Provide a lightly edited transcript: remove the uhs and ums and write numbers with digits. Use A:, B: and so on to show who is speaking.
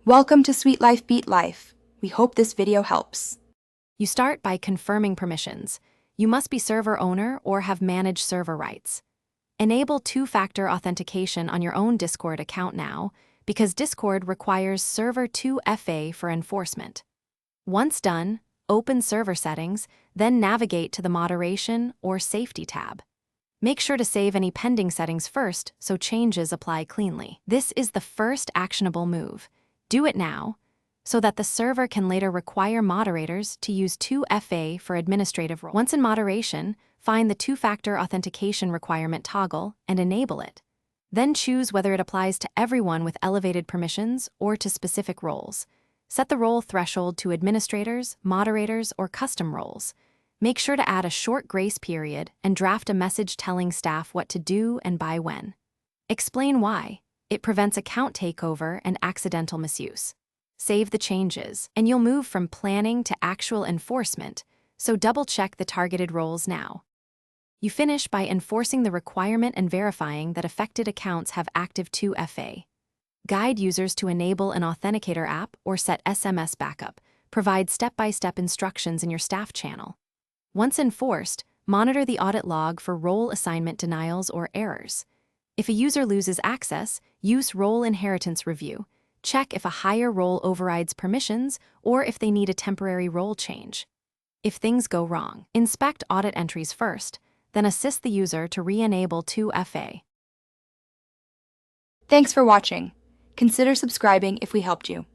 A: Welcome to Sweet Life Beat Life. We hope this video helps.
B: You start by confirming permissions. You must be server owner or have managed server rights. Enable two-factor authentication on your own Discord account now, because Discord requires Server 2FA for enforcement. Once done, open server settings, then navigate to the Moderation or Safety tab. Make sure to save any pending settings first so changes apply cleanly. This is the first actionable move. Do it now, so that the server can later require moderators to use 2FA for administrative roles. Once in moderation, find the two-factor authentication requirement toggle and enable it. Then choose whether it applies to everyone with elevated permissions or to specific roles. Set the role threshold to administrators, moderators, or custom roles. Make sure to add a short grace period and draft a message telling staff what to do and by when. Explain why. It prevents account takeover and accidental misuse. Save the changes, and you'll move from planning to actual enforcement, so double-check the targeted roles now. You finish by enforcing the requirement and verifying that affected accounts have active 2FA. Guide users to enable an authenticator app or set SMS backup. Provide step-by-step instructions in your staff channel. Once enforced, monitor the audit log for role assignment denials or errors. If a user loses access, use Role Inheritance Review. Check if a higher role overrides permissions or if they need a temporary role change. If things go wrong, inspect audit entries first, then assist the user to re-enable 2FA.
A: Thanks for watching. Consider subscribing if we helped you.